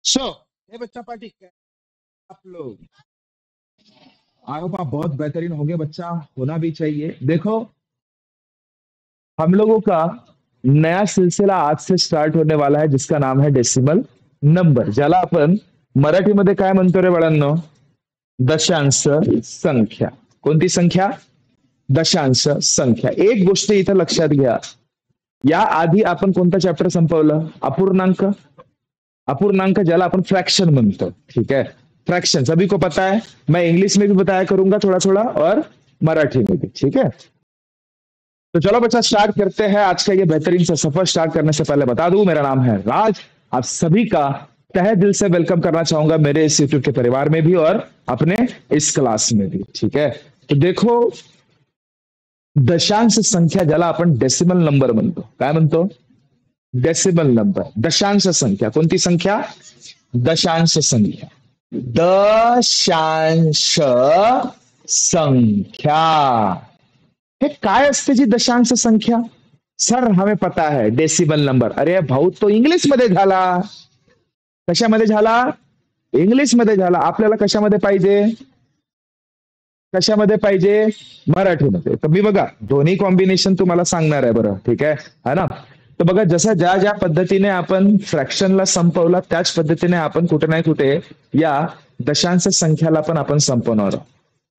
So ये बच्चा party आप लोग, आई होप आप बहुत बेहतरीन होंगे। बच्चा होना भी चाहिए। देखो, हम लोगों का नया सिलसिला आज से स्टार्ट होने वाला है जिसका नाम है डेसिमल नंबर, ज्याला आपण मराठीमध्ये काय म्हणतो रे बाळांनो? दशांश संख्या. कोणती संख्या? दशांश संख्या. एक गोष्ट इथं लक्षात घ्या, या आधी आपण कोणता चॅप्टर संपवलं? अपूर्णांक. अपूर्णांक ज्याला अपन फ्रैक्शन म्हणतो, ठीक है? फ्रैक्शन सभी को पता है। मैं इंग्लिश में भी बताया करूंगा थोड़ा थोड़ा और मराठी में भी, ठीक है? तो चलो बच्चा स्टार्ट करते हैं आज का ये बेहतरीन सा सफर। स्टार्ट करने से पहले बता दूं, मेरा नाम है राज। आप सभी का तहे दिल से वेलकम करना चाहूंगा मेरे इस यूट्यूब के परिवार में भी और अपने इस क्लास में भी, ठीक है? तो देखो, दशांश संख्या ज्याला आपण डेसिमल नंबर म्हणतो, काय म्हणतो? डेसिमल नंबर, दशांश संख्या. कोणती संख्या? दशांश संख्या. दशांश संख्या हे काय असते जी दशांश संख्या? सर हमें पता है डेसिमल नंबर. अरे भाऊ, तो इंग्लिश मध्ये झाला. कशामध्ये झाला? इंग्लिश मध्ये झाला. आपल्याला कशामध्ये पाहिजे? कशामध्ये पाहिजे? मराठीमध्ये. तर मी बघा दोन्ही कॉम्बिनेशन तुम्हाला सांगणार आहे, बरं ठीक आहे, है ना? तर बघा, जसं ज्या ज्या पद्धतीने आपण फ्रॅक्शनला संपवला त्याच पद्धतीने आपण कुठे ना कुठे या दशांश संख्याला पण आपण संपवणार आहोत.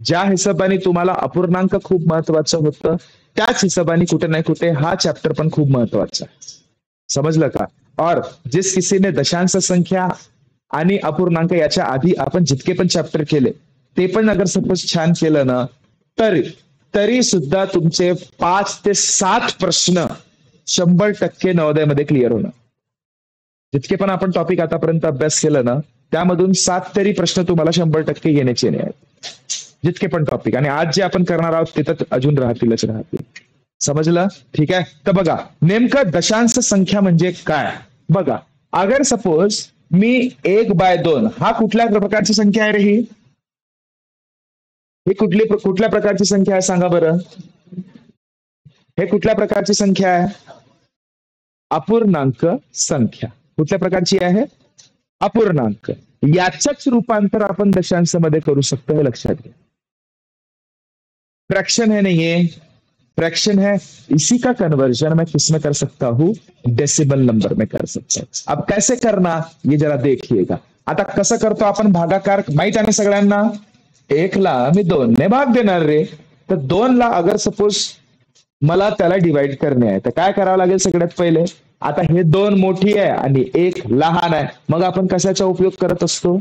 ज्या हिशोबाने तुम्हाला अपूर्णांक खूप महत्वाचं होतं त्याच हिशोबाने कुठे ना कुठे हा चॅप्टर पण खूप महत्वाचा आहे. समजलं का? और जिस किसी ने दशांश संख्या आणि अपूर्णांक याच्या आधी आपण जितके पण चॅप्टर केले ते पण अगर सपोज छान केलं ना, तरी सुद्धा तुमचे 5 ते 7 प्रश्न 100% नवोदयमध्ये क्लिअर होणार. जितके पण आपण टॉपिक आतापर्यंत अभ्यास केलं ना, त्यामधून 7 तरी प्रश्न तुम्हाला 100% येण्याचे नाही आहेत. जितके पण टॉपिक, आणि आज जे आपण करणार आहोत ते तर अजून राहतीलच राहतील. समजलं? ठीक आहे. तर बघा, नेमकं दशांश संख्या म्हणजे काय बघा. अगर सपोज मी 1/2 हा कुठल्या प्रकारची संख्या आहे रे? ही कुठल्या प्रकारची संख्या आहे सांगा बरं? हे कुठल्या प्रकारची संख्या आहे? अपूर्णांक संख्या. कुठल्या प्रकारची आहे? अपूर्णांक. याचंच रूपांतर आपण दशांशामध्ये करू शकतो, हे लक्षात घ्या. फ्रैक्शन है नहीं है, फ्रैक्शन है. इसी का कन्वर्जन मैं किसमें कर सकता हूं? डेसिमल नंबर में कर सकता हूं. अब कैसे करना ये जरा देखिएगा. आता कसं करतो आपण भागाकार माहित आहे सगळ्यांना? 1 ला मी 2 ने भाग देणार रे. तर 2 ला अगर सपोज मला त्याला डिवाइड करणे आहे तर काय करावं लागेल? सगळ्यात पहिले आता हे 2 मोठी आहे आणि 1 लहान आहे, मग आपण कशाचा उपयोग करत असतो?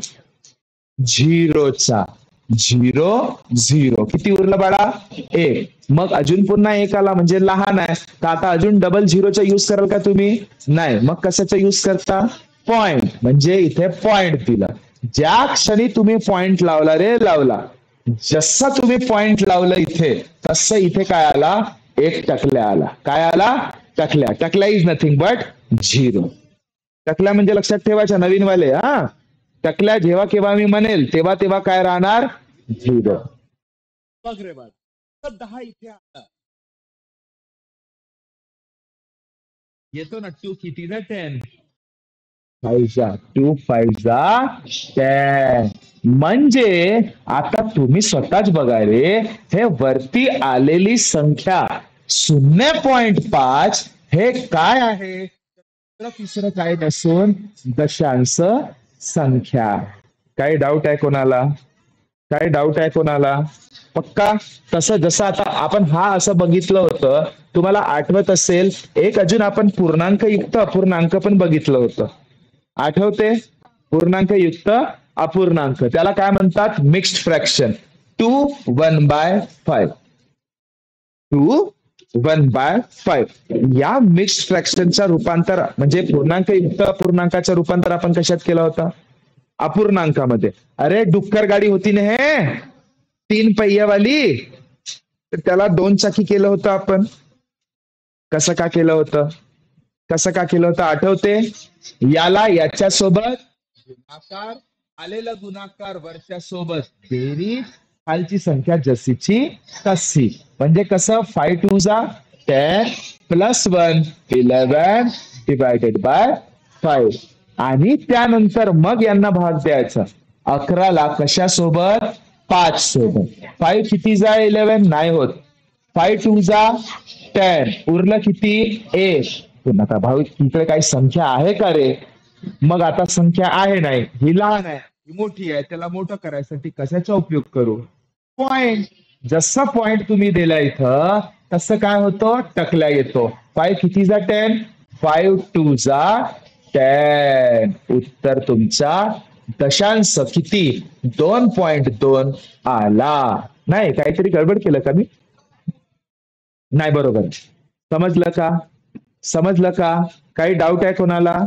झिरोचा. 0 0 किती उरलं बाळा? 1. मग अजून पुन्हा 1 आला म्हणजे लहान आहे, तर आता अजून डबल झिरोचा यूज कराल का तुम्ही? नाही. मग कशाचा यूज करता? पॉइंट. म्हणजे इथे पॉइंट दिला. ज्या क्षणी तुम्ही पॉइंट लावला रे, लावला, जसा तुम्ही पॉइंट लावलं इथे तसं इथे काय आला? 1 टकल्या आला. काय आला? टकल्या. टकल्या इज नथिंग बट 0. टकल्या म्हणजे लक्षात ठेवायच्या नवीन वाले, हा. टकल्या जेव्हा केव्हा मी म्हणेल तेव्हा तेव्हा काय राहणार? 0. बघ रे बाळ, 10 इथे आला. येतो ना 2 किती ना 10. 2 5 10. म्हणजे आता तुम्ही स्वतःच बघा रे, हे वरती आलेली संख्या 0.5 हे काय आहे? तिसरं काय नसून दशांश संख्या. काही डाऊट आहे कोणाला? काय डाऊट आहे कोणाला? पक्का? तसं जसं आता आपण हा असं बघितलं होतं, तुम्हाला आठवत असेल, एक अजून आपण पूर्णांक युक्त अपूर्णांक पण बघितलं होतं. आठवते? पूर्णांक युक्त अपूर्णांक, त्याला काय म्हणतात? Mixed fraction. 2 1/5. 2 1/5. या मिक्स्ड फ्रॅक्शनचा रूपांतर म्हणजे पूर्णांक युक्त अपूर्णांकाचं रूपांतर आपण कशात केलं होतं? अपूर्णांकामध्ये. अरे डुक्कर गाडी होती ना हे 3 पहियावाली, तर त्याला 2 चाकी केलं होतं आपण. कसं का केलं होतं? कसं का केलं होतं आठवते? याला याच्या सोबत गुणाकार, आलेला गुणाकार वरच्या सोबत बेरीज, खालची संख्या जशीची तशी. म्हणजे कसं? 5 2 10 + 1 11 / 5. आणि त्यानंतर मग यांना भाग द्यायचा. 11ला कशासोबत? 5 सोबत. 5 किती जा 11 नाही होत. 5 2 जा 10. उरलं किती? 1. पुन्हा आता भाऊ तिकडे काही संख्या आहे का रे? मग आता संख्या आहे नाही, ही लहान आहे ही मोठी आहे, त्याला मोठं करायसाठी कशाचा उपयोग करू? पॉइंट. जसं पॉइंट तुम्ही दिला इथं तसं काय होतं? टकल्या येतो. 5 किती जा 10? 5 2 जा 10. उत्तर तुमचा दशांश किती? 2.2 आला. नाही काहीतरी गडबड केलं का मी? नाही बरोबर. समजलं का? समजलं का? काही डाऊट आहे कोणाला?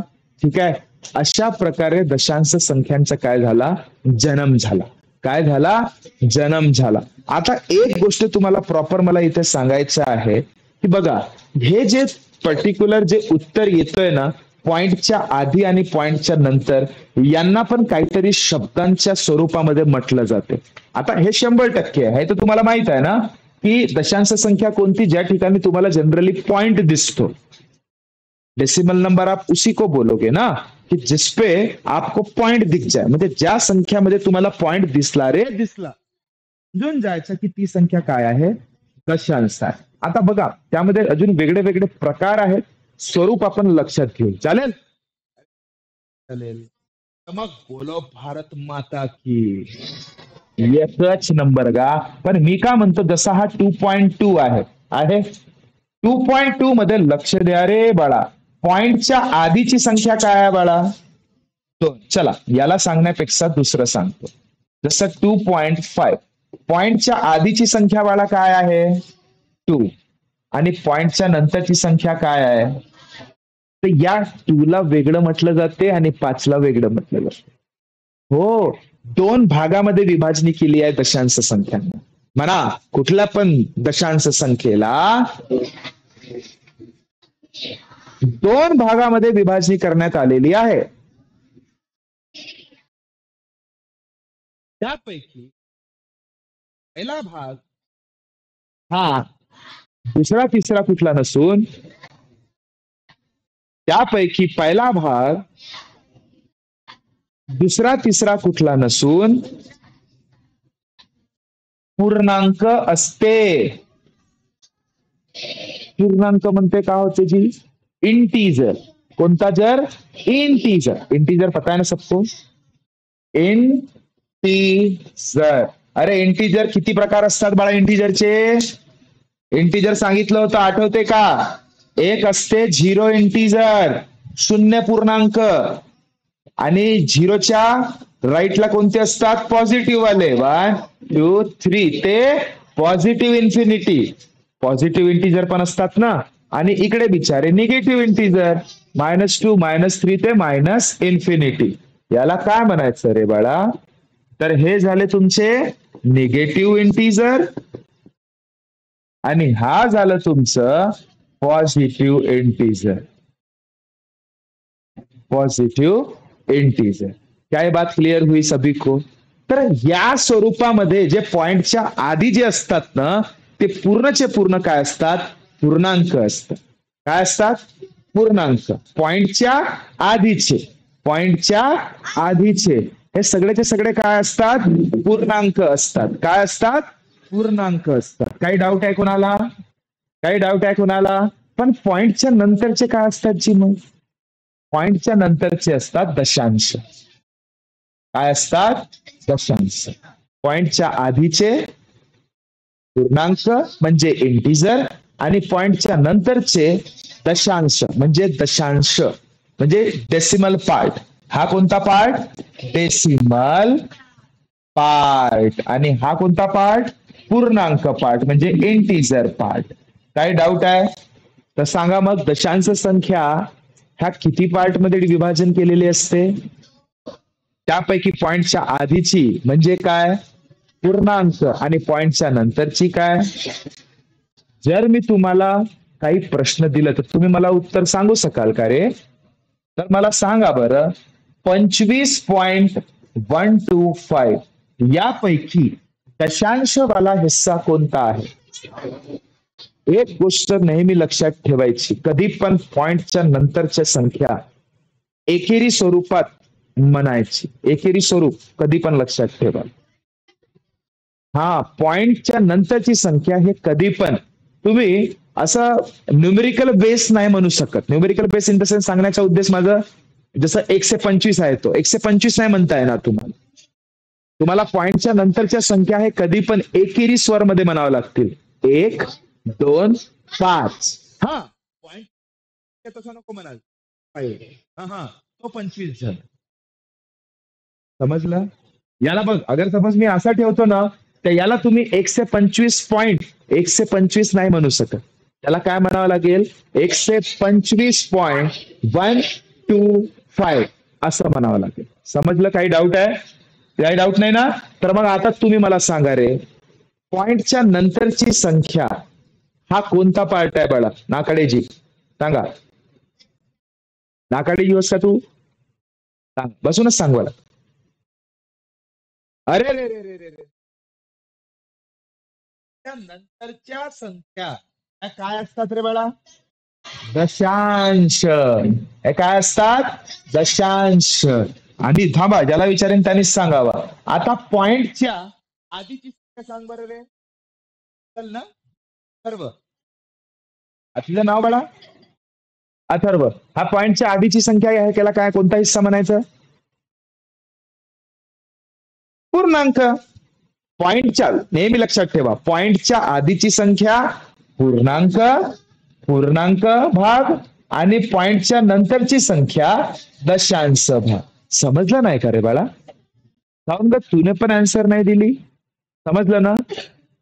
ठीक आहे. अशा प्रकारे दशांश संख्यांचा काय झाला? जन्म झाला. काय झाला? जन्म झाला. आता एक गोष्ट तुम्हाला प्रॉपर मला इथे सांगायचं आहे की बघा, हे जे पर्टिक्युलर जे उत्तर येतोय ना पॉइंटच्या आधी आणि पॉइंटच्या नंतर, यांना पण काहीतरी शब्दांच्या स्वरूपामध्ये म्हटलं जाते. आता हे 100% आहे, हे तर तुम्हाला माहित आहे ना की दशांश संख्या कोणती? ज्या ठिकाणी तुम्हाला जनरली पॉइंट दिसतो. डेसिमल नंबर आप उसी को बोलोगे ना कि जिसपे आपको पॉइंट दिख जाए. म्हणजे ज्या संख्यामध्ये तुम्हाला पॉइंट दिसला रे दिसला, समजून जायचं की ती संख्या काय आहे? दशांश आहे. आता बघा त्यामध्ये अजून वेगळे वेगळे प्रकार आहेत, स्वरूप आपण लक्षात घेऊ. चालेल? चालेल. तर मग बोलो भारत माता की. एकच नंबर गा. पण मी का म्हणतो जसा हा 2.2 आहे 2.2 मध्ये लक्ष द्या रे बाळा. पॉइंटच्या आधीची संख्या काय आहे बाळा? 2. चला याला सांगण्यापेक्षा दुसरं सांगतो. जसं 2.5 पॉइंटच्या आधीची संख्या बाळा काय आहे? 2. आणि पॉइंटच्या नंतरची संख्या काय आहे? तर या 2 ला वेगळं म्हटलं जाते आणि 5 ला वेगळं म्हटलं जाते. हो, 2 भागामध्ये विभाजणी केली आहे दशांश संख्यांना. म्हणा कुठल्या पण दशांश संख्येला 2 भागामध्ये विभाजणी करण्यात आलेली आहे. त्यापैकी पहिला भाग हा दुसरा तिसरा कुठला नसून, त्यापैकी पहिला भाग दुसरा तिसरा कुठला नसून पूर्णांक असते. पूर्णांक म्हणते का होते जी? इंटीजर. कोणता जर? इंटीजर. इंटीजर पता है ना सबको? इंटीजर. अरे इंटीजर किती प्रकार असतात बाळा इंटीजरचे? इंटीजर सांगितलं होतं, आठवते का? एक असते झिरो इंटीजर, शून्य पूर्णांक. आणि झिरोच्या राईटला कोणते असतात? पॉझिटिव्ह वाले. 1 2 3 ते पॉझिटिव्ह इन्फिनिटी. पॉझिटिव्ह इंटीजर पण असतात ना. आणि इकडे बिचारे निगेटिव्ह इंटीजर, -2 -3 ते मायनस इन्फिनिटी. याला काय म्हणायचं रे बाळा? तर हे झाले तुमचे निगेटिव्ह इंटीजर आणि हा झालं तुमचं पॉझिटिव्ह इंटीजर. Positive integer. क्या ये बात क्लियर हुई सभी को? तर या स्वरूपामध्ये जे पॉइंटच्या आधी जे असतात ना ते पूर्णचे पूर्ण काय असतात? पूर्णांक असतात. काय असतात? पूर्णांक. पॉइंटच्या आधीचे, पॉइंटच्या आधीचे हे सगळेचे सगळे काय असतात? पूर्णांक असतात. काय असतात? पूर्णांक असतात. काही डाऊट आहे कोणाला? काही डाऊट आहे कोणाला? पण पॉइंटच्या नंतरचे काय असतात जी? मग पॉइंटच्या नंतरचे असतात दशांश. काय असतात? दशांश. पॉइंटच्या आधीचे पूर्णांक म्हणजे इंटीजर आणि पॉइंटच्या नंतरचे दशांश म्हणजे दशांश म्हणजे डेसिमल पार्ट. हा कोणता पार्ट? Decimal part. आणि हा कोणता पार्ट? पूर्णांक पार्ट म्हणजे इंटीजर पार्ट. काही डाऊट आहे तर सांगा. मग दशांश संख्या ह्या किती पार्ट मध्ये विभाजन केलेली असते? त्यापैकी पॉइंटच्या आधीची म्हणजे काय? पूर्णांक. आणि पॉइंटच्या नंतरची काय? जर मी तुम्हाला काही प्रश्न दिला तर तुम्ही मला उत्तर सांगू शकाल का रे? तर मला सांगा बरं, 25.125 यापैकी दशांशवाला हिस्सा कोणता आहे? एक गोष्ट नेहमी लक्षात ठेवायची, कधी पण पॉइंटच्या नंतरच्या संख्या एकेरी स्वरूपात म्हणायची. एकेरी स्वरूप कधी पण लक्षात ठेवा. हा, पॉइंटच्या नंतरची संख्या हे कधी पण तुम्ही असं न्यूमेरिकल बेस नाही म्हणू शकत. Numerical base in the sense सांगण्याचा उद्देश माझं, जसं 125 आहे तो 125 नाही म्हणता येणार तुम्हाला. तुम्हाला पॉइंटच्या नंतरच्या संख्या हे कधी पण एकेरी स्वर मध्ये म्हणावं लागतील. 1, 2, 5. हा, पॉइंट तसं नको म्हणाल. हा, तो 25 झाला. समजलं? याला बघ, अगर समज मी असा ठेवतो ना, तर याला तुम्ही 125 नाही म्हणू शकत. त्याला काय म्हणावं लागेल? 125.125 असं म्हणावं लागेल. समजलं? काही डाऊट आहे? काही डाऊट नाही ना? तर मग आता तुम्ही मला सांगा रे, पॉइंटच्या नंतरची संख्या हा कोणता पार्ट आहे बाळा? नाकडे जी सांगा. नाकडे युस का तू? सांग, बसूनच सांग मला. अरे रे रे रे रे रे, त्या नंतरच्या संख्या काय असतात रे बाळा? दशांश. हे काय असतात? दशांश. आणि थांबा, ज्याला विचारेन त्यांनीच सांगावा. आता पॉइंटच्या आधीची संख्या सांग बरं रे. चल ना, अथर्व. तुझं नाव बाळा? अथर्व. हा पॉइंटच्या आधीची संख्या आहे, त्याला काय, कोणता हिस्सा म्हणायचं? पूर्णांक. पॉइंटच्या, नेहमी लक्षात ठेवा, पॉइंटच्या आधीची संख्या पूर्णांक, पूर्णांक भाग, आणि पॉइंटच्या नंतरची संख्या दशांश भाग. समजलं नाही का रे बाळा? सांग, तुने पण आन्सर नाही दिली. समजलं ना?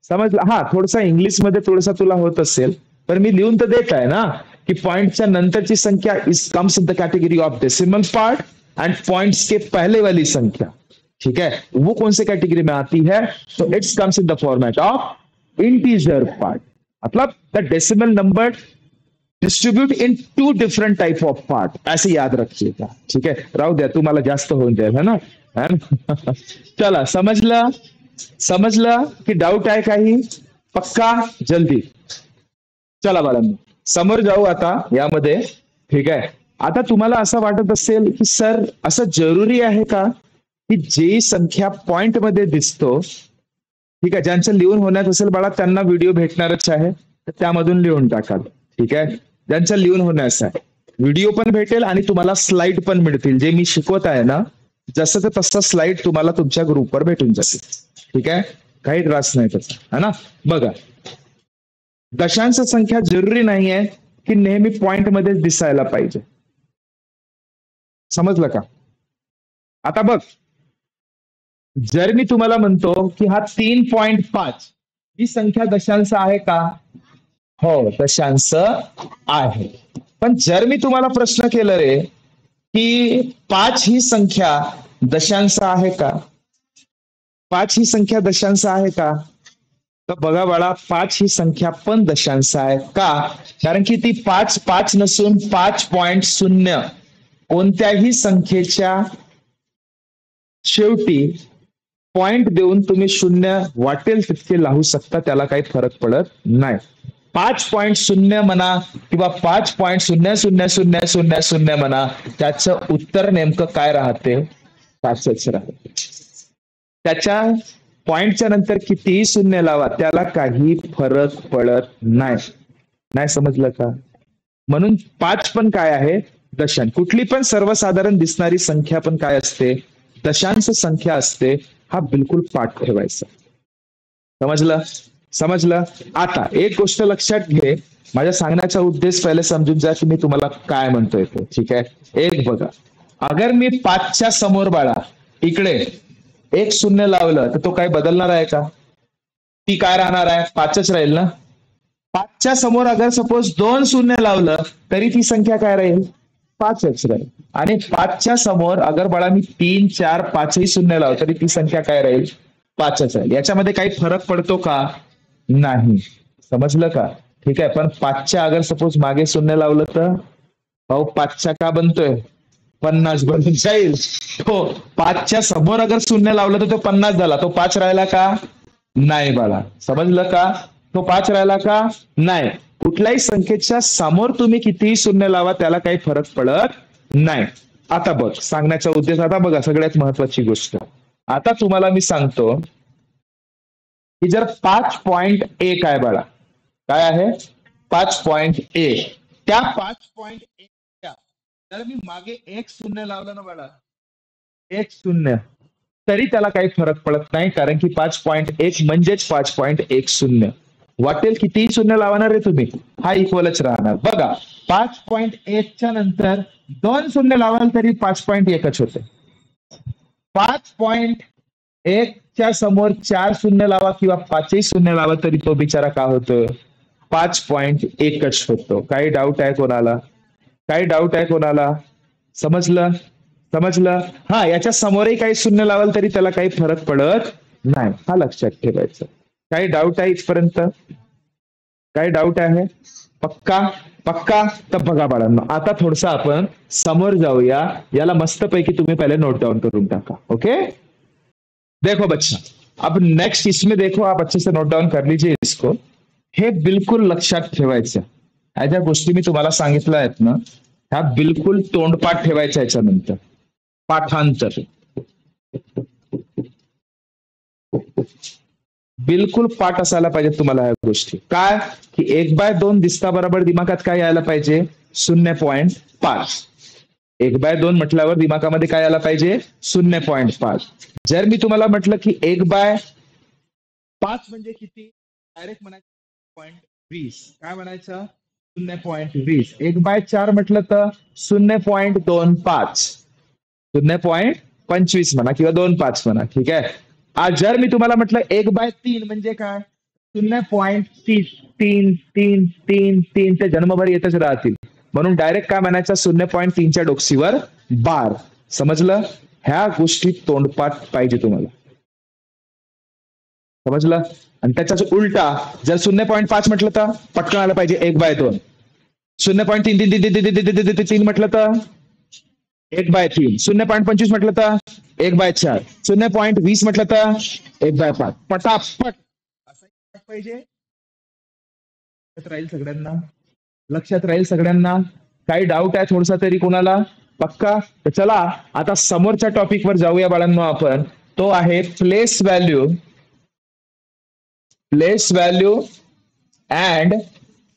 समजलं? हा, थोडसा इंग्लिश मध्ये थोडासा तुला होत असेल, पण मी लिहून तर देत आहे ना कि पॉइंटच्या नंतरची संख्या is comes in the category of decimal part, and points के पहले वाली संख्या, ठीक है, वो कौन से कैटेगरी में आती है? तो it's comes in the format of integer part. मतलब the decimal number distribute in 2 different type of part, ऐसे याद रखिएगा. ठीक है, राहू द्या, तुम्हाला जास्त होऊन जाईल, है ना? चला, समजलं? समजलं की डाऊट आहे काही? पक्का? जल्दी चला बाळांनो, समोर जाऊ आता यामध्ये. ठीक आहे, आता तुम्हाला असं वाटत असेल की सर, असं जरुरी आहे का की जी संख्या पॉइंट मध्ये दिसतो, ठीक आहे, ज्यांचं लिहून होण्यात असेल बाळा त्यांना व्हिडिओ भेटणारच आहे, तर त्यामधून लिहून टाकाल. ठीक आहे, ज्यांचं लिहून होण्यास आहे व्हिडिओ पण भेटेल आणि तुम्हाला स्लाइड पण मिळतील. जे मी शिकवत आहे ना, जसं तर तसं स्लाइड तुम्हाला तुमच्या ग्रुपवर भेटून जातील. ठीक आहे, काही त्रास नाही त्याचा, है ना? बघा, दशांश संख्या जरुरी नाही आहे की नेहमी पॉइंट मध्ये दिसायला पाहिजे. समजलं का? आता बघ, जर मी तुम्हाला म्हणतो की हा 3.5 ही संख्या दशांश आहे का? हो, दशांश आहे. पण जर मी तुम्हाला प्रश्न केला रे की 5 ही संख्या दशांश आहे का? 5 ही संख्या दशांश आहे का? तर बघा बाळा, 5 ही संख्या पण दशांश आहे का? कारण की ती 5 नसून 5.0 कोणत्याही संख्येच्या शेवटी पॉइंट देऊन तुम्ही 0 वाटेल तितके लावू शकता, त्याला काही फरक पडत नाही. 5.0 म्हणा किंवा 5.000000 म्हणा, त्याचं उत्तर नेमकं काय राहते? 5च राहते. त्याच्या पॉइंटच्या नंतर कितीही शून्य लावा, त्याला काही फरक पडत नाही. नाही समजलं का? म्हणून 5 पण काय आहे? दशांश. कुठली पण सर्वसाधारण दिसणारी संख्या पण काय असते? दशांश संख्या असते. हा बिलकुल पाठ ठेवायचा. समजलं? समजलं? आता एक गोष्ट लक्षात घे, माझ्या सांगण्याचा उद्देश पहिले समजून जा की मी तुम्हाला काय म्हणतोय ते. ठीक आहे, एक बघा, अगर मी 5च्या समोर बाळा इकडे 1 शून्य लावलं तर तो काय बदलणार आहे का? ती काय राहणार आहे? 5च राहील ना. 5च्या समोर अगर सपोज 2 शून्य लावलं तरी ती संख्या काय राहील? 5च राहील. आणि 5च्या समोर अगर बाळा मी 3, 4, 5ही शून्य लावलं तरी ती संख्या काय राहील? 5च राहील. याच्यामध्ये काही फरक पडतो का? नाही. समजलं का? ठीक आहे, पण 5च्या अगर सपोज मागे शून्य लावलं तर भाऊ 5च्या का बनतोय? 50 बनून जाईल. तो 5च्या समोर अगर शून्य लावलं तर तो 50 झाला. तो 5 राहिला का? नाही बाळा. समजलं का? तो 5 राहिला का? नाही. कुठल्याही संख्येच्या समोर तुम्ही कितीही शून्य लावा, त्याला काही फरक पडत नाही. आता बघ सांगण्याचा उद्देश, आता बघा सगळ्यात महत्वाची गोष्ट, आता तुम्हाला मी सांगतो की जर 5.1 आहे बाळा, काय आहे 5.1, त्या 5.1 जर मी मागे एक शून्य लावलं ना बाळा, एक शून्य, तरी त्याला काही फरक पडत नाही, कारण की 5.1 म्हणजेच 5.10. वाटेल कितीही शून्य लावणार आहे तुम्ही, हा इक्वलच राहणार. बघा 5.1 च्या नंतर 2 शून्य लावाल तरी 5.1च होते. 5.1 च्या समोर 4 शून्य लावा किंवा 5ही शून्य लावा तरी तो बिचारा का होतो, 5.1च होतो. काही डाऊट आहे कोणाला, काही डाऊट आहे कोणाला, समजलं समजलं. हा, याच्या समोरही काही शून्य लावाल तरी त्याला काही फरक पडत नाही, हा लक्षात ठेवायचं. काही डाऊट आहे इथपर्यंत, काही डाऊट आहे, पक्का पक्का. तर बघा बाळांनो, आता थोडस आपण समोर जाऊया, याला मस्तपैकी तुम्ही पहिले नोट डाउन करून टाका. ओके, देखो बच्चा, अब नेक्स्ट इसमें देखो, आप अच्छे से नोट डाउन कर लीजिए इसको. हे बिलकुल लक्षात ठेवायचं, ह्या ज्या गोष्टी मी तुम्हाला सांगितल्या आहेत ना, ह्या बिलकुल तोंडपाठ ठेवायच्या. याच्यानंतर पाठांतर, बिलकुल पाठ असायला पाहिजे तुम्हाला ह्या गोष्टी. काय की 1/2 दिसता बरोबर दिमागात काय यायला पाहिजे, 0.5. 1/2 म्हटल्यावर दिमागामध्ये काय यायला पाहिजे, 0.5. जर मी तुम्हाला म्हटलं की 1/5 म्हणजे किती, डायरेक्ट म्हणायचं 0.20. काय म्हणायचं, 0.20. 1/4 म्हटलं तर 0.25, 0.25 म्हणा किंवा 2.5 म्हणा. ठीक आहे. आज जर मी तुम्हाला म्हटलं 1/3 म्हणजे काय, 0.33333 ते जन्मभर येतच राहतील, म्हणून डायरेक्ट काय म्हणायचं, 0.3च्या डोक्सीवर बार. समजलं, ह्या गोष्टी तोंडपाठ पाहिजे तुम्हाला, समजलं. आणि त्याच्याच उलटा जर 0.5 म्हटलं तर पटकन आलं पाहिजे 1/2. 0.33333 म्हटलं तर 1/3. 0.25 म्हटलं तर 1/4. 0.20 म्हटलं तर 1/5. पटापट असं पाहिजे. लक्षात राहील सगळ्यांना, लक्षात राहील सगळ्यांना. काही डाऊट आहे थोडासा तरी कोणाला, पक्का. तर चला आता समोरच्या टॉपिक वर जाऊया बाळांनो आपण, तो आहे place value, place value and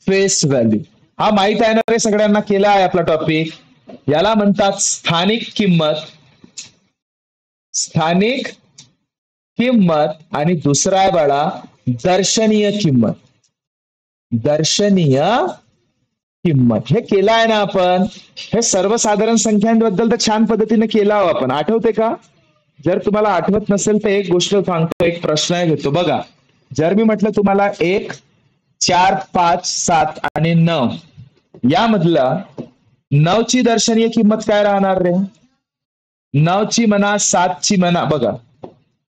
face value. हा माहित आहे ना रे सगळ्यांना, केला आहे आपला टॉपिक. याला म्हणतात स्थानिक किंमत, स्थानिक किंमत, आणि दुसरा आहे बाळा दर्शनीय किंमत, दर्शनीय किंमत. हे केलं आहे ना आपण, हे सर्वसाधारण संख्यांबद्दल तर छान पद्धतीने केलं आहो आपण, आठवते का. जर तुम्हाला आठवत नसेल तर एक गोष्ट सांगतो, एक प्रश्न घेतो बघा. जर मी म्हटलं तुम्हाला 1, 4, 5, 7 आणि 9 यामधला 9ची दर्शनीय किंमत काय राहणार रे, 9ची म्हणा 7ची म्हणा, बघा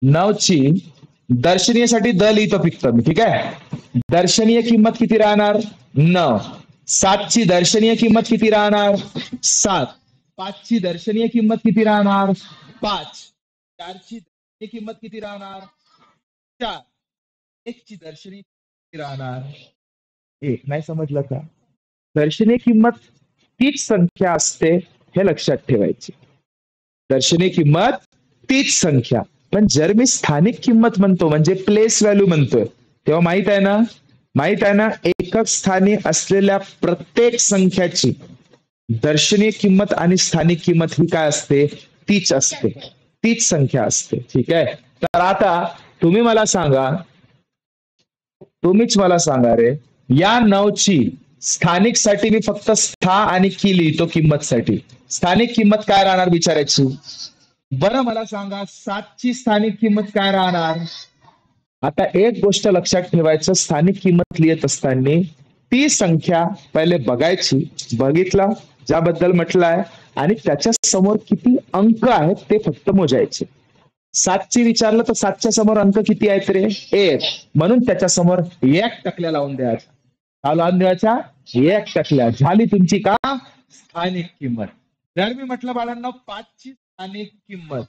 9ची दर्शनीयसाठी द लिहितो फक्त मी, ठीक आहे. दर्शनीय किंमत किती राहणार, 9. 7ची दर्शनीय किंमत किती राहणार, 7. 5ची दर्शनीय किंमत किती राहणार, 5. 4ची दर्शनीय किंमत किती राहणार, 4. 1ची दर्शनीय किती राहणार, 1. नाही समजलं का, दर्शनीय किंमत तीच संख्या असते, हे लक्षात ठेवायची. दर्शनीय किंमत तीच संख्या. पण जर मी स्थानिक किंमत म्हणतो म्हणजे प्लेस व्हॅल्यू म्हणतोय, तेव्हा माहित आहे ना, माहित आहे ना, एकक स्थानी असलेल्या प्रत्येक संख्याची दर्शनीय किंमत आणि स्थानिक किंमत ही काय असते, तीच असते, तीच संख्या असते. ठीक आहे. तर आता तुम्ही मला सांगा, तुम्हीच मला सांगा रे, या 9ची स्थानिक साठी मी फक्त स्था आणि की लिहितो किंमत साठी, स्थानिक किंमत काय राहणार विचारायची. बरं मला सांगा 7ची स्थानिक किंमत काय राहणार. आता एक गोष्ट लक्षात ठेवायचं, स्थानिक किंमत लिहित असताना ती संख्या पहिले बघायची, बघितला ज्याबद्दल म्हटलंय, आणि त्याच्या समोर किती अंक आहेत ते फक्त मोजायचे. 7ची विचारलं तर 7च्या समोर अंक किती आहेत रे, 1, म्हणून त्याच्या समोर 1 टकल्या लावून द्यायचा. का लावून द्यायचा, 1 टकल्या. झाली तुमची का स्थानिक किंमत. जर मी म्हटलं बाळांना 5ची स्थानिक किंमत,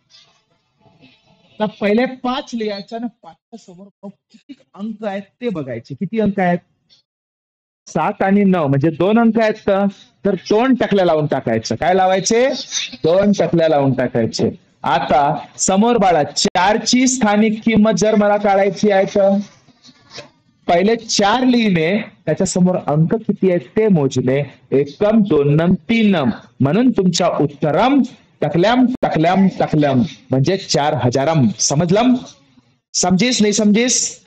तर पहिले 5 लिहायचं आणि 5च्या समोर किती अंक आहेत ते बघायचे. किती अंक आहेत, 7 आणि 9 म्हणजे 2 अंक आहेत तर 2 टकल्या लावून टाकायचं. काय लावायचे? 2 टकल्या लावून टाकायचे. आता समोर बाळा 4ची स्थानिक किंमत जर मला काढायची आहे तर पहिले 4 लिहिणे, त्याच्या समोर अंक किती आहेत ते मोजणे, एकम दोनम तीनम, म्हणून तुमच्या उत्तरम टकल्याम टकल्याम टकल्याम म्हणजे 4000. समझलम? समझिस नहीं समझिस?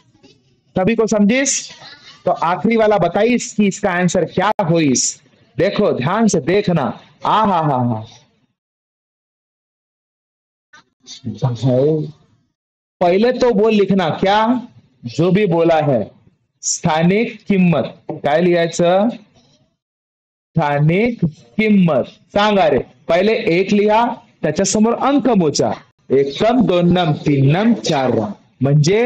सभी को समझिस? तो आखिरी वाला बताइस कि इसका आंसर क्या होइस? देखो ध्यान से देखना। आ हा पहले तो वो लिखना क्या जो भी बोला है, स्थानिक किंमत. काय लिहायचं? स्थानिक किंमत. सांगा रे. पहिले 1 लिहा, त्याच्या समोर अंक मोजा. एकम दोनम तीनम चारम म्हणजे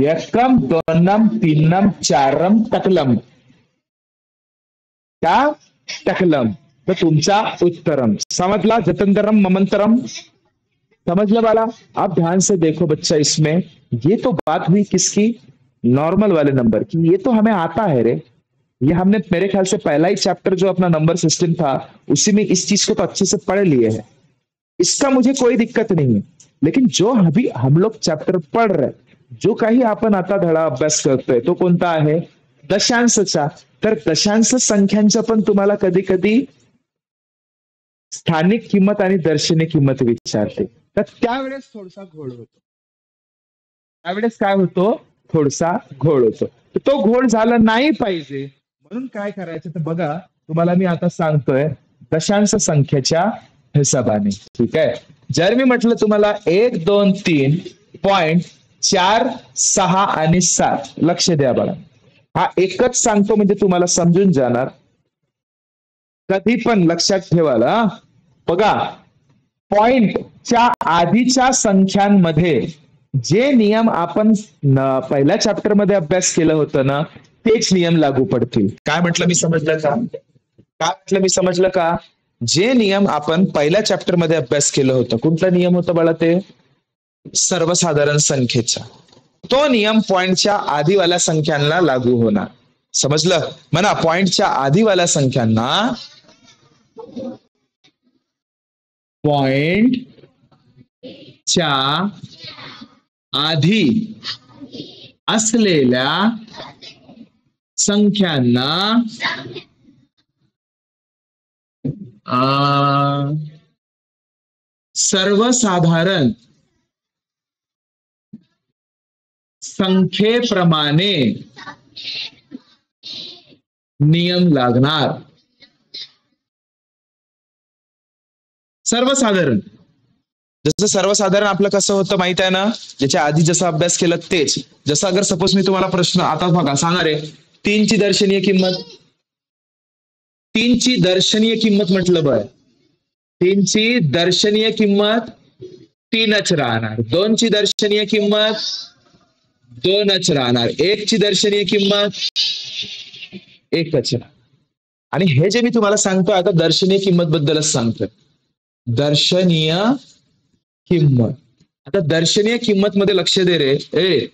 एकम दोनम तीनम चारम टकलम. क्या? टकलम. तो तुमचा उत्तरम. समझला? जतंतरम ममंतरम. समझ लो वाला. अब ध्यान से देखो बच्चा, इसमें ये तो बात हुई किसकी? नॉर्मल वाले नंबर की. ये तो हमें आता है रे. ये हमने मेरे ख्याल से पहला ही चैप्टर जो अपना नंबर सिस्टम था उसी में इस चीज को तो अच्छे से पढ़ लिए हैं. इसका मुझे कोई दिक्कत नहीं है. लेकिन जो अभी हम लोग चॅप्टर पढ़ रहे, जो काही आपण आता धडा अभ्यास करतोय तो कोणता आहे? दशांशचा. तर दशांश संख्यांच्या पण तुम्हाला कधी कधी स्थानिक किंमत आणि दर्शनीय किंमत विचारते. तर त्यावेळेस थोडासा घोळ होतो. त्यावेळेस काय होतो? थोडासा घोळ होतो. तो घोळ झाला नाही पाहिजे म्हणून काय करायचं तर बघा, तुम्हाला मी आता सांगतोय दशांश संख्येच्या हिशोबाने. ठीक आहे. जर मी म्हटलं तुम्हाला 1 2 3 पॉइंट 4 6 आणि 7, लक्ष द्या बघा. हा एकच सांगतो म्हणजे तुम्हाला समजून जाणार. कधी पण लक्षात ठेवायला बघा, पॉइंटच्या आधीच्या संख्यांमध्ये जे नियम आपण पहिल्या चॅप्टर मध्ये अभ्यास केलं होतं ना, तेच नियम लागू पडतील. काय म्हटलं मी? समजलं का? काय म्हटलं मी? समजलं का? जे नियम आपण पहिल्या चॅप्टर मध्ये अभ्यास केलं होतं, कुठला नियम होता बाळा? ते सर्वसाधारण संख्येचा. तो नियम पॉइंटच्या आधीवाल्या संख्यांना लागू होणार. समजलं? म्हणा पॉइंटच्या आधीवाल्या संख्यांना, पॉइंटच्या आधी असलेल्या संख्यांना सर्वसाधारण संख्येप्रमाणे नियम लागणार. सर्वसाधारण. जसं सर्वसाधारण आपलं कसं होतं माहित आहे ना, ज्याच्या आधी जसं अभ्यास केलं तेच. जसं अगर सपोज मी तुम्हाला प्रश्न आता बघा सांगा रे, 3 ची दर्शनीय किंमत. 3 ची दर्शनीय किंमत म्हटलं बघ, 3 ची दर्शनीय किंमत 3च राहणार. 2 ची दर्शनीय किंमत 2च राहणार. 1 ची दर्शनीय किंमत 1च राहणार. आणि हे जे मी तुम्हाला सांगतो आता दर्शनीय किंमत बद्दलच सांगतोय. दर्शनीय किंमत. आता दर्शनीय किंमत मध्ये लक्ष दे रे.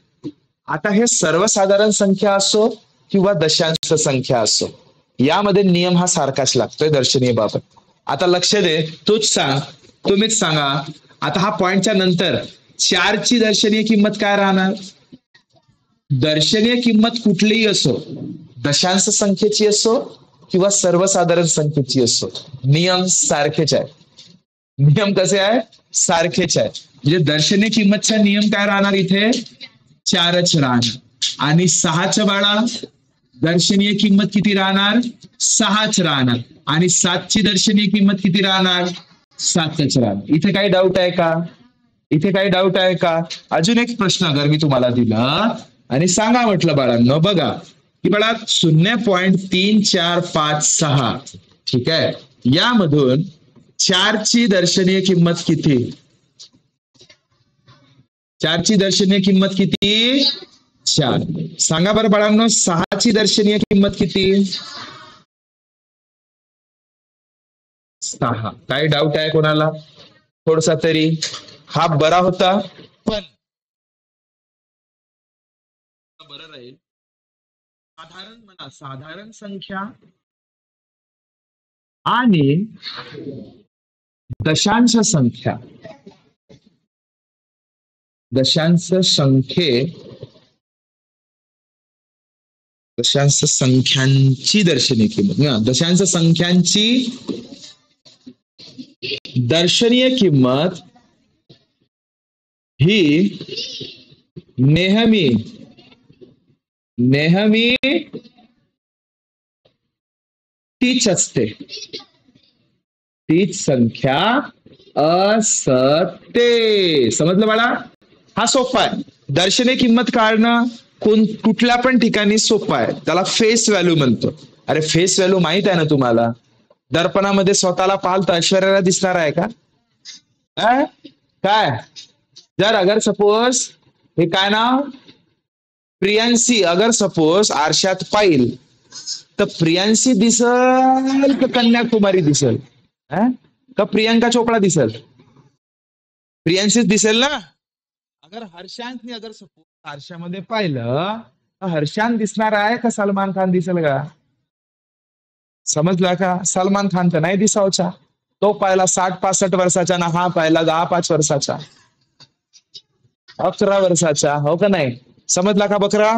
आता हे सर्वसाधारण संख्या असो किंवा दशांश संख्या असो, यामध्ये नियम हा सारखाच लागतोय दर्शनीय बाबत. आता लक्ष दे, तूच सांग, तुम्हीच सांगा. आता हा पॉइंटच्या नंतर 4 ची दर्शनीय किंमत काय राहणार? दर्शनीय किंमत कुठलीही असो, दशांश संख्येची असो किंवा सर्वसाधारण संख्येची असो, नियम सारखेच आहे. नियम कसे आहे? सारखेच आहे. म्हणजे दर्शनीय किंमतचा नियम काय राहणार? इथे 4च राहणार. आणि 6च्या बाळा दर्शनीय किंमत किती राहणार? 6च राहणार. आणि 7ची दर्शनीय किंमत किती राहणार? 7च राहणार. इथे काही डाऊट आहे का? इथे काही डाऊट आहे का? अजून एक प्रश्न अगर मी तुम्हाला दिला आणि सांगा म्हटलं बाळांनो, बघा की बाळा 0.3456, ठीक आहे, यामधून 4 ची दर्शनीय किंमत किती? 4 ची दर्शनीय किंमत किती? 4. सांगा बरं बाळांनो, 6 ची दर्शनीय किंमत किती? 6. काही डाऊट आहे कोणाला? थोडासा तरी. हा बरा होता पण बरं राहील साधारण म्हणा, साधारण संख्या आणि दशांश संख्या, दशांश संख्ये, दशांश संख्यांची दर्शनीय किंमत, दशांश संख्यांची दर्शनीय किंमत ही नेहमी नेहमी तीच असते, तीच संख्या असते. समजलं बाळा? हा सोपा आहे. दर्शनीय किंमत काढणं कुठल्या पण ठिकाणी सोपा आहे. त्याला फेस व्हॅल्यू म्हणतो. अरे फेस व्हॅल्यू माहित आहे ना तुम्हाला? दर्पणामध्ये स्वतःला पाहाल तर ऐश्वर्याला दिसणार आहे का? काय जर अगर सपोज हे काय नाव प्रियांशी अगर सपोज आरशात पाहिल तर प्रियांशी दिसल का कन्याकुमारी दिसल? का प्रियंका चोपडा दिसल? प्रियांशीच दिसेल ना. अगर हर्षांतनी अगर सपोज आरशामध्ये पाहिलं तर हर्षांत दिसणार आहे का सलमान खान दिसेल का? समजला का? सलमान खान तर नाही दिसावचा. तो पाहिला 60-65 वर्षाचा ना हा पाहिला 10-5 वर्षाचा, 11 वर्षाचा. हो का नाही? समजला का बकरा?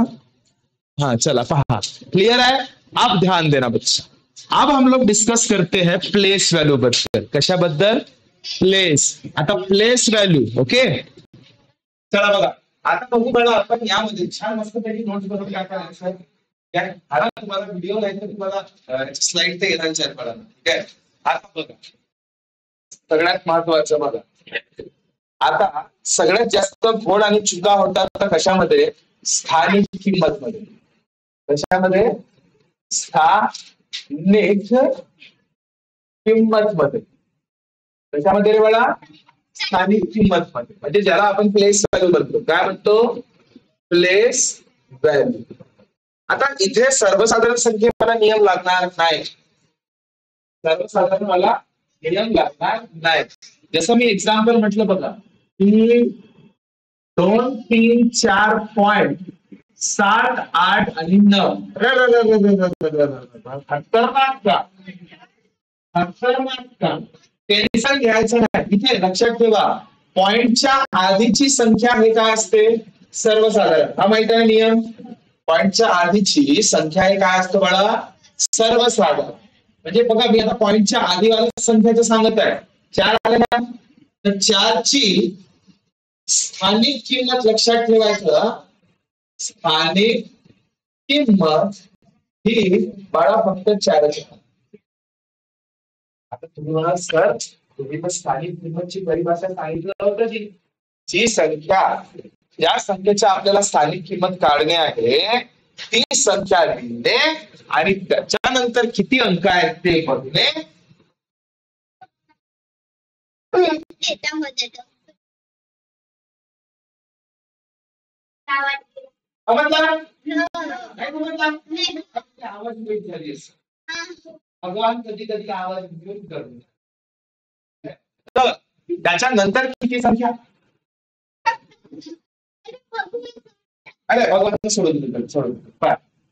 हाँ चला पहा, क्लियर है. अब ध्यान देना बच्चा. अब हम लोग डिस्कस करते हैं प्लेस व्हॅल्यू बद्दल. कशाबद्दल? प्लेस. आता प्लेस व्हॅल्यू. ओके चला बघा, आता बघू बघा आपण यामध्ये छान मस्त पैकी नोट्स बनवून काय करायचं. आता तुम्हाला व्हिडिओ नाही तर तुम्हाला स्लाइड तर येणार चार पडा. ठीक आहे. आता बघा सगळ्यात महत्वाचं बघा, आता सगळ्यात जास्त फोड आणि चुका होतात कशामध्ये? स्थानिक किंमत मध्ये. कशामध्ये? स्थानिक किंमत मध्ये. कशामध्ये रे बाळा? स्थानिक किंमत मध्ये. म्हणजे ज्याला आपण प्लेस व्हॅल्यू म्हणतो. काय म्हणतो? Place value. आता इथे सर्वसाधारण संख्येला नियम लागणार नाही. सर्वसाधारण मला नियम लागणार नाही. जसं मी एक्झाम्पल म्हटलं बघा, 2, 3, 4 पॉइंट 7, 8 आणि 9. खतरनाक का? खतरनाक का? टेन्शन घ्यायचं नाही. इथे लक्षात ठेवा, पॉइंटच्या आधीची संख्या हे काय असते? सर्वसाधारण. हा माहित आहे नियम? पॉइंटच्या आधीची संख्या हे काय असतं बाळा? सर्वसाधारण. म्हणजे बघा मी आता पॉइंटच्या आधीवाल्या संख्याचं सांगत आहे. 4 आले ना, तर 4 ची स्थानिक किंमत लक्षात ठेवायचं. स्थानिक किंमत ही बाळा फक्त 4च. आता तुम्हाला सर तुम्ही तर स्थानिक किंमतची परिभाषा सांगितलं होतं की जी संख्या, ज्या संख्येच्या आपल्याला स्थानिक किंमत काढणे आहे ती संख्या लिहिणे आणि त्याच्यानंतर किती अंक आहेत ते बघणे. आवाज झाली भगवान कधी कधी आवाज घेऊन करून. तर त्याच्यानंतर किती संख्या? अरे भगवान सोडून.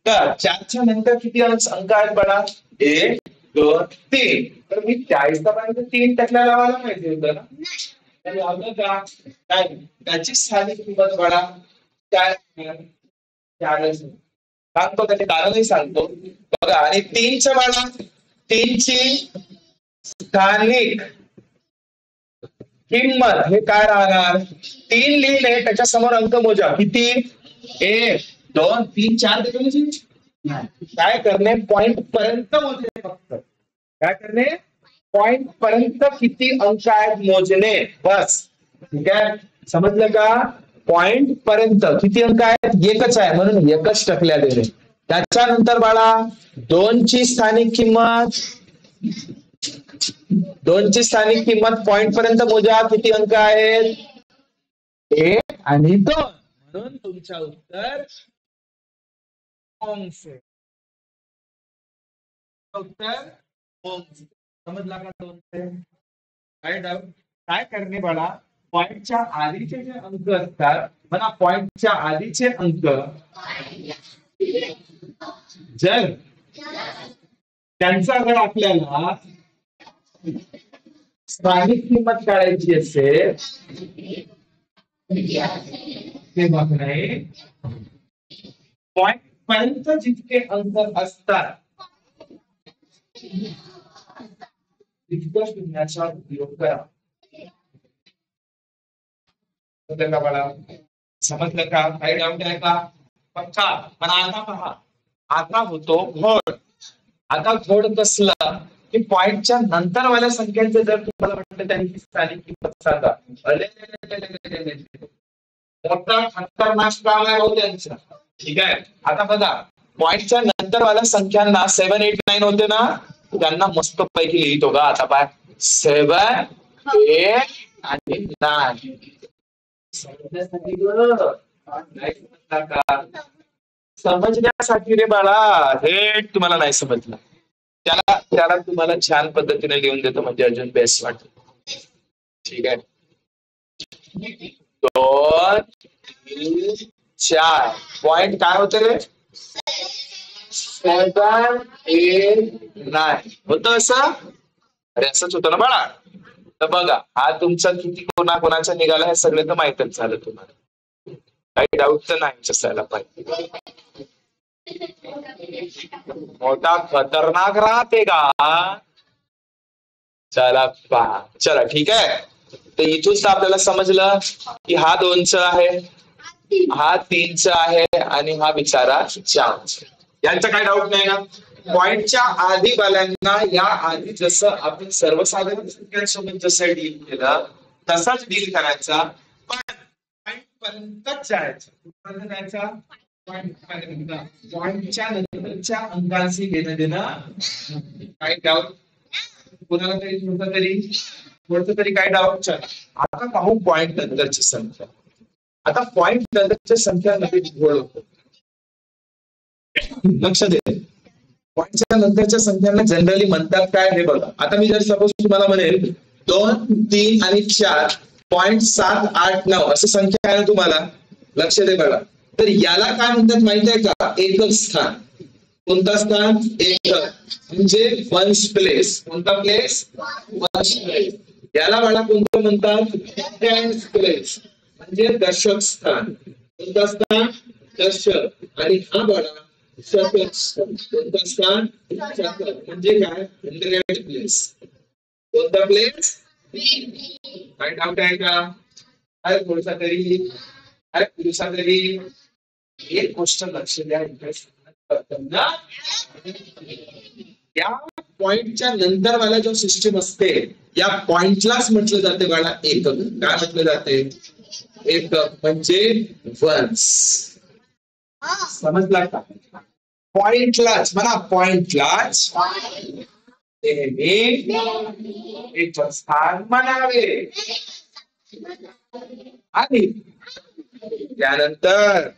तर 4च्या नंतर किती अंक आहेत बघा? 1, 2, 3. तर मी 40 पर्यंत 3 टक्क्या लावायला माहिती होतं ना. लावलं का? काय त्याची स्थानिक किंमत बघा काय? 4च सांगतो. त्याचे कारणही सांगतो बघा. आणि 3चं बघा, 3ची स्थानिक किंमत हे काय राहणार? 3 लिहिले त्याच्या समोर अंक मोजा. किती? 1, 2, 3, 4. काय करणे? पॉइंट पर्यंत मोजणे फक्त. काय करणे? पॉइंट पर्यंत किती अंक आहेत मोजणे, बस. ठीक आहे, समजलं का? पॉइंट पर्यंत किती अंक आहेत? 1च आहे म्हणून 1च टकल्या देणे. त्याच्यानंतर बाळा 2ची स्थानिक किंमत, 2ची स्थानिक किंमत पॉइंट पर्यंत मोजा. किती अंक आहेत? 1 आणि 2. म्हणून तुमचं उत्तर समजला का? 2 काय डाऊट? काय करणे बाळा? पॉइंटच्या आधीचे जे अंक असतात म्हणा, पॉइंटच्या आधीचे अंक जर त्यांचा जर आपल्याला स्थानिक किंमत काढायची असेल ते बघणे पॉइंट पर्यंत जितके अंतर असतात तितकं शून्याचा उपयोग करा. समजलं का बाळा? समजलं का? काही डाऊट आहे का? पक्का? पण आता पहा, आता होतो घोड. आता घोड कसला की पॉइंटच्या नंतरवाल्या संख्यांचे जर तुम्हाला म्हटलं त्यांची स्थानिक किंमत सांगा, मोठा खतरनाक काम आहे हो त्यांचा. ठीक आहे, आता बघा पॉइंटच्या नंतरवाल्या संख्यांना 7, 8, 9 होते ना, त्यांना मस्त पैकी लिहितो का आता पाय 7, 8 आणि 9 समजण्यासाठी समजण्यासाठी रे बाळा. हे तुम्हाला नाही समजलं त्याला त्याला तुम्हाला छान पद्धतीने लिहून देतो म्हणजे अजून बेस्ट वाटत. ठीक आहे, 2, 3, 4 पॉइंट काय होते रे? 7, 8, 9 होतं असं. अरे असंच होतं ना बाळा. तर बघा हा तुमचा किती कोणाचा निघाला हे सगळं तर माहितच झालं तुम्हाला. काही डाऊट तर नाही असायला पाहिजे. मोठा खतरनाक राहते का? चला पहा. चला ठीक आहे, तर इथूनच आपल्याला समजलं की हा 2चा आहे, हा 3चा आहे आणि हा बिचारा 4. यांचा काही डाऊट नाही ना? पॉइंटच्या आधी वाल्यांना या आधी जसं आपण सर्वसाधारण संख्यांसोबत जसं डील केलं तसाच डील करायचा, पण पॉइंट पर्यंतच जायचं. कुठपर्यंत जायचा? पॉइंट पर्यंत. पॉइंटच्या नंतरच्या अंकांशी घेणं देणं. काही डाऊट कोणाला तरी थोडं तरी काही डाऊट? चला आता पाहू पॉइंट नंतरची संख्या. आता पॉइंट नंतरच्या संख्यामध्ये घोळ होतो. लक्ष दे, पॉइंटच्या नंतरच्या संख्यांना जनरली म्हणतात काय हे बघा. आता मी जर सपोज तुम्हाला म्हणेल 2, 3 आणि 4 पॉइंट 7, 8, 9 असं संख्या आहे तुम्हाला. लक्ष दे बघा, तर याला काय म्हणतात माहिती आहे का? एकक स्थान. कोणता स्थान? एकक म्हणजे वन्स प्लेस. कोणता प्लेस? Ones place. याला बाळा कोणतं म्हणतात? टेन्स प्लेस म्हणजे दशक स्थान. कोणता स्थान? दशक. आणि हा बाळा शतक स्थान. कोणता स्थान? शतक म्हणजे काय? 100 प्लेस. कोणता प्लेस? काय डाऊट आहे का? अरे थोडसा तरी एक गोष्ट लक्ष द्या. या पॉइंटच्या नंतरवाला जो सिस्टीम असते या पॉइंटलाच म्हटलं जाते बाळा एकक. काय म्हटलं जाते? एकक म्हणजे वन्स. समजला का? पॉइंटलाच म्हणा, पॉइंटलाच एक स्थान म्हणावे. आणि त्यानंतर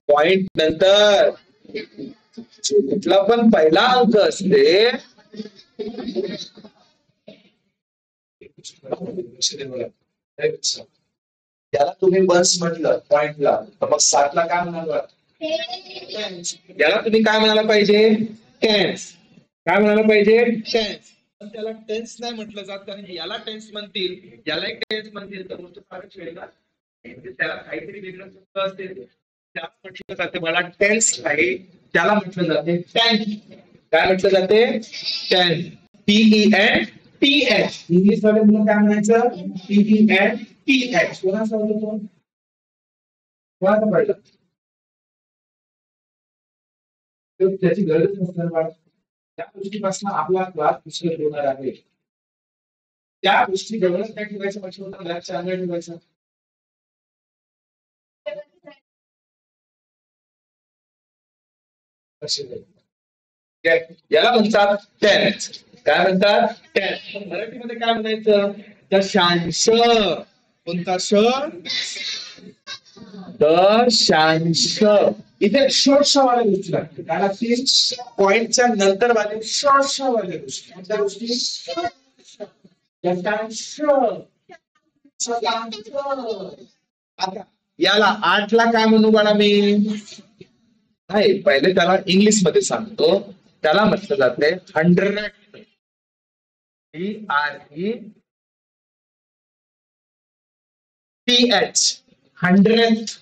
पॉइंट नंतर कुठला पण पहिला अंक असते त्याला तुम्ही वन्स म्हटलं पॉइंटला, तर मग 7ला काय म्हणाल? याला तुम्ही काय म्हणायला पाहिजे? टेन्स. काय म्हणायला पाहिजे? टेन्स. पण त्याला टेन्स नाही म्हटलं जात, कारण याला टेन्स म्हणतील, याला एक टेन्स म्हणतील, तर गोष्ट फारच वेगळा. त्याला काहीतरी वेगळं शब्द असेल त्याला म्हटलं जाते मला टेन्स आहे. त्याला म्हटलं जाते टेन्स. काय म्हटलं जाते? टेन्स. TENTH. इंग्लिश मध्ये म्हणून काय म्हणायचं? TENTH. कोणाचा होतो? कोणाचा पडला? त्याची गरज नसणार. त्या गोष्टीपासून आपला क्लास पुष्कळ होणार आहे. त्या गोष्टी जवळच काय ठेवायचं? लक्ष होतं लक्ष अंग ठेवायचं. याला म्हणतात टेन्थ. काय म्हणतात? टेन्थ. मराठीमध्ये काय म्हणायचं? दशांश. कोणता श? दशांश. इथे शॉर्टशा गोष्टी लागते. काय लागतील? पॉइंटच्या नंतर वाले शॉर्टशा गोष्टी. कोणत्या गोष्टी? दशांश. आता याला 8ला काय म्हणू बाळा मी? नाही, पहिले त्याला इंग्लिश मध्ये सांगतो. त्याला म्हटलं जाते 100. TH 100th.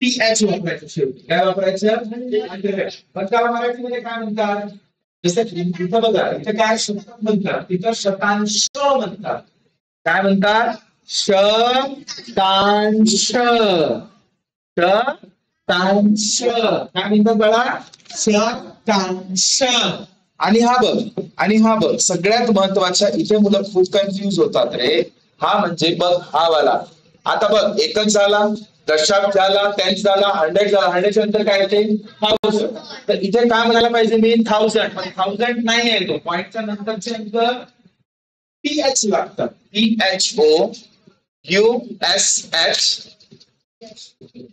TH वापरायचं शेवटी. काय वापरायचं? 100. पण त्याला मराठीमध्ये काय म्हणतात? जसं इथं बघा, इथं काय शतक म्हणतात, तिथं शतांश म्हणतात. काय म्हणतात? शतांश. शतांश काय म्हणतात बाळा? शतांश. आणि हा बघ सगळ्यात महत्वाच्या, इथे मुलं खूप कन्फ्युज होतात रे. हा म्हणजे बघ हा वाला. आता बघ एकच झाला, दशांश झाला, 10 झाला, 100 झाला. 100 नंतर काय येते? 1000. तर इथे काय म्हणायला पाहिजे मी? 1000. पण 1000 नाही आहे, तो पॉइंटच्या नंतरचे अंक TH लागतात. THOUSH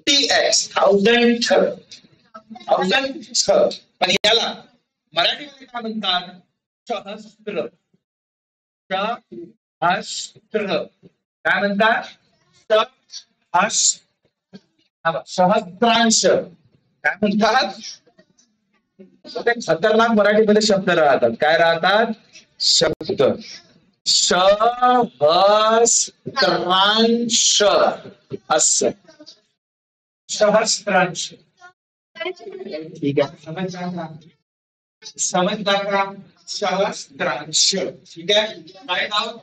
TH 1000. पण याला मराठीमध्ये काय म्हणतात? सहस्त्र. सहस्त्र काय म्हणतात? सहस्त्रांश काय म्हणतात? खतरनाक मराठीमध्ये शब्द राहतात. काय राहतात? शब्द. सहस्त्रांश असं. सहस्त्रांश. ठीक आहे, समजला का? सहस्त्रांश. ठीक आहे. काय नाव?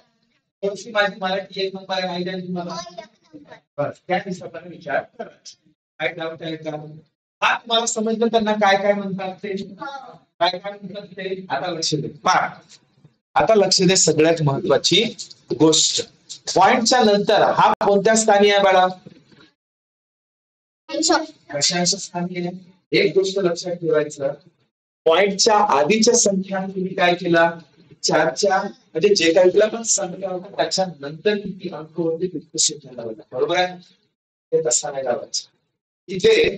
थोडीशी माझी मराठी 1 नंबर आहे तुम्हाला. बस त्या हिशोबाने विचार करा. काय डाऊट आहे का? हा तुम्हाला समजलं त्यांना काय काय म्हणतात ते? काय काय म्हणतात ते? आता लक्ष दे. आता लक्ष दे, सगळ्यात महत्वाची गोष्ट. पॉइंटच्या नंतर हा कोणत्या स्थानी आहे बाळा? कशाच्या स्थानी आहे? एक गोष्ट लक्षात ठेवायचं, पॉइंटच्या आधीच्या संख्या तुम्ही काय केला? 4च्या म्हणजे जे काही तुला पण संख्या होता त्याच्या नंतर किती अंक होते तितकं शोधायला लावायचं. बरोबर आहे? ते तसा नाही लावायचं. तिथे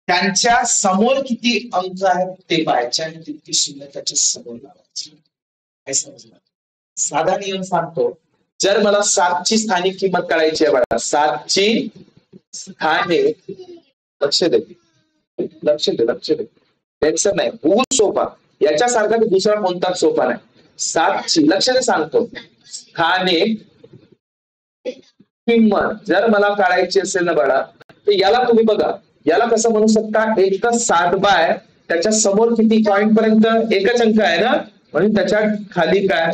त्यांच्या समोर किती अंक आहेत ते पाहायचे आणि तितकी शिल्लक त्याच्या समोर लावायची. काय समजलं? साधा नियम सांगतो. जर मला 7ची स्थानिक किंमत काढायची आहे बघा, 7ची स्थानिक, लक्ष दे टेन्शन नाही, खूप सोपा. याच्यासारखा दुसरा कोणताच सोपा नाही. 7ची लक्ष दे सांगतो, स्थानिक किंमत जर मला काढायची असेल ना बाळा, तर याला तुम्ही बघा, याला कसं म्हणू शकता? एक तर 7 बाय त्याच्या समोर किती पॉइंट पर्यंत एकच अंक आहे ना, म्हणून त्याच्या खाली काय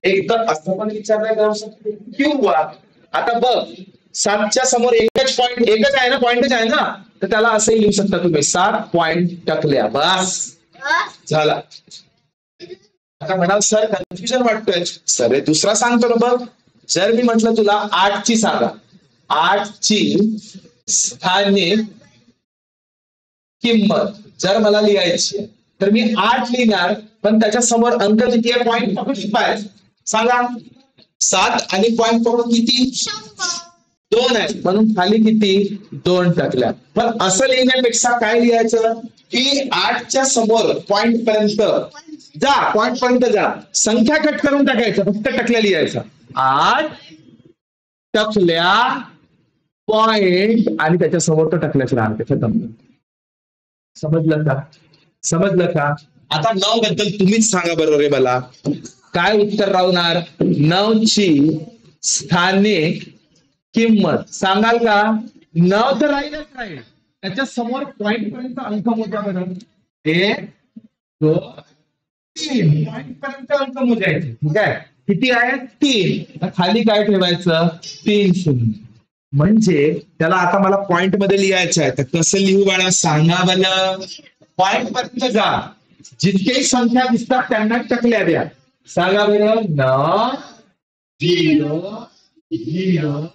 एक तर असं पण विचारलं जाऊ शकते. किंवा आता बघ 7च्या समोर एकच आहे ना, पॉइंटच आहे ना, तर त्याला असंही लिहू शकता तुम्ही 7 पॉइंट टाकल्या. बस झाला. आता म्हणाल सर कन्फ्युजन वाटतोय. सर दुसरा सांगतो ना बघ. जर मी म्हटलं तुला 8ची सांगा, 8ची स्थानिक किंमत जर मला लिहायची आहे तर मी 8 लिहिणार, पण त्याच्या समोर अंक किती आहे? पॉइंट पकडून पाहिजे सांगा. 7 आणि पॉइंट पकडून किती? 2 आहे, म्हणून खाली किती? 2 टाकल्या. पण असं लिहिण्यापेक्षा काय लिहायचं की 8च्या समोर पॉइंट पर्यंत जा, पॉइंट पर्यंत जा, संख्या कट करून टाकायचं, फक्त टकल्या लिहायचं. 8 टकल्या पॉइंट आणि त्याच्या समोर तो टकल्याच राहणार. समजलं का? आता 9 बद्दल तुम्हीच सांगा बरोबर आहे मला. काय उत्तर राहणार? 9ची स्थानिक किंमत सांगाल का? 9 तर राहीलच राहील, त्याच्या समोर पॉइंट पर्यंत अंक मोजा बरं. 1 2 3 पॉइंट पर्यंत अंक मोजायचे. ठीक आहे? किती आहे? 3. खाली काय ठेवायचं? 3 0. म्हणजे त्याला आता मला पॉइंट मध्ये लिहायचं आहे, तर कसं लिहू बाळा? सांगा बरं. पॉइंट पर्यंत जा, जितके संख्या दिसतात त्यांना टकल्या द्या. सांगा बरं. 9 0 0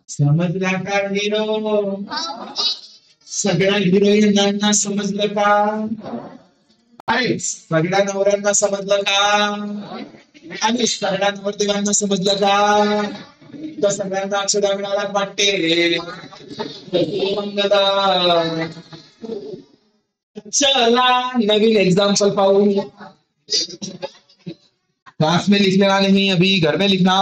समजला का हिरो? सगळ्या हिरोईनांना समजलं का? अरे सगळ्या नवऱ्यांना समजलं का? आणि सगळ्या नवरदेवांना समजलं का? तर सगळ्यांना अक्षदा मिळाला वाटते. चला नवीन एग्जाम्पल पाहू. क्लास में लिखने वाला नहीं, अभी घर में लिखना.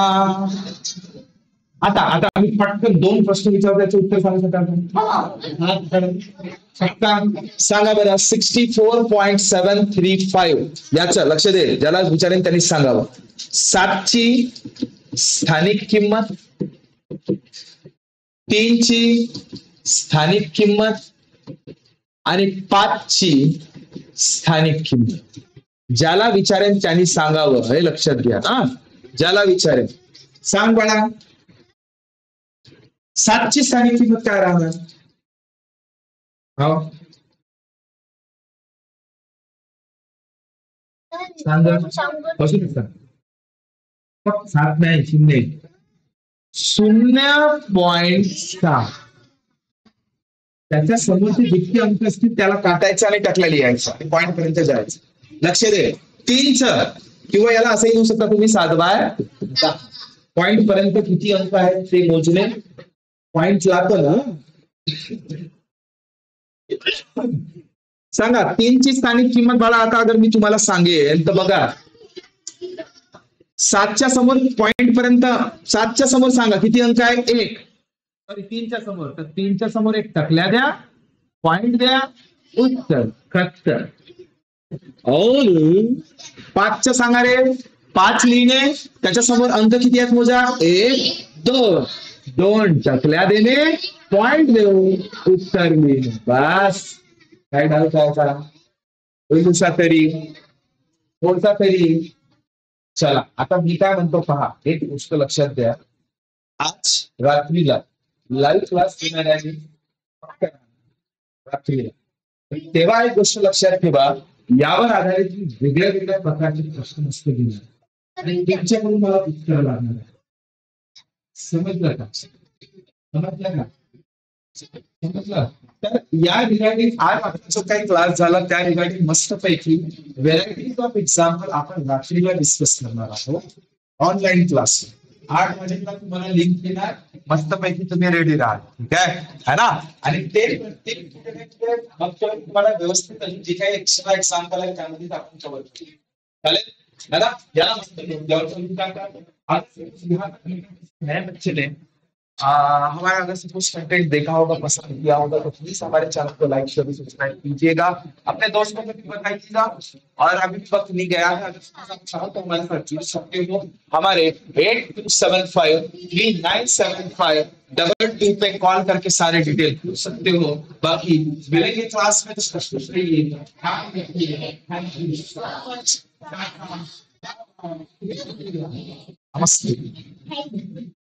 आता आता आम्ही पटकन 2 प्रश्न विचारतो, त्याचे उत्तर सांगू शकाल? सांगा बरं. 64.735 याचं लक्ष दे, ज्याला विचारेन त्यांनी सांगावं. 7ची स्थानिक किंमत, 3ची स्थानिक किंमत आणि 5ची स्थानिक किंमत. ज्याला विचारेन त्यांनी सांगावं, हे लक्षात घ्या. ज्याला विचारेन सांग बाळा. 7ची स्थानिक किंमत काय राहणार? हो सांग. 7 नाही, 0.6. त्याच्या समोरचे जितके अंक असतील त्याला काटायचं आणि टकला लिहायचं, पॉईंट पर्यंत जायचं. लक्ष दे. 3च किंवा याला असंही लिहू शकता तुम्ही 7/10. पॉईंट पर्यंत किती अंक आहेत ते मोजणे. पॉईंट लागतो ना. सांगा 3ची स्थानिक किंमत बाळा. आता अगर मी तुम्हाला सांगेल तर बघा, 7च्या समोर पॉईंट पर्यंत, 7च्या समोर सांगा किती अंक आहे? 1. सॉरी 3च्या समोर, तर 3च्या समोर 1 टकल्या द्या, पॉईंट द्या, उत्तर खत. 5च्या सांगा रे. 5 लिहिणे, त्याच्या समोर अंक किती आहेत मोजा? 1 2. 2 टकल्या देणे, पॉइंट देऊ, उत्तर लिहिणे. बस. काय डाऊट आहे का? दुसरा तरी, कोणता तरी? चला आता मी काय म्हणतो पहा, एक गोष्ट लक्षात द्या. आज रात्रीला लाईव्ह क्लास घेणार आहे रात्रीला. तेव्हा एक गोष्ट लक्षात ठेवा, यावर आधारित वेगळ्या वेगळ्या प्रकारचे प्रश्न मस्त घेणार आणि त्यांच्याकडून मला उत्तर लागणार आहे. समजलं का? समजलं? तर या रिगार्डिंग आज जो काही क्लास झाला त्या रिगार्डिंग मस्तपैकी व्हेरायटीज ऑफ एक्झाम्पल आपण रात्रीला डिस्कस करणार आहोत ऑनलाईन क्लास. 8 वाजेला तुम्हाला लिंक देणार, मस्तपैकी तुम्ही रेडी राहा. ठीक आहे ना? आणि ते तुम्हाला व्यवस्थित जे काही एक्स्ट्रा एक्झाम्पल आहे त्यामध्ये आपण कव्हर करू. चालेल दादा? याला मस्त बच्चे ने हमारा अगर कुछ कंटेंट देखा होगा, पसंद किया होगा तो प्लीज हमारे चैनल को लाइक शेयर सब्सक्राइब कीजिएगा, अपने दोस्तों को भी बताइएगा. और अभी वक्त नहीं गया है, अगर चाहो तो हमारे साथ जुड़ सकते हो. हमारे 8275397522 पे कॉल करके सारे डिटेल पूछ सकते हो. बाकी मिलेंगे क्लास में, तो कुछ रहिए. नमस्ते.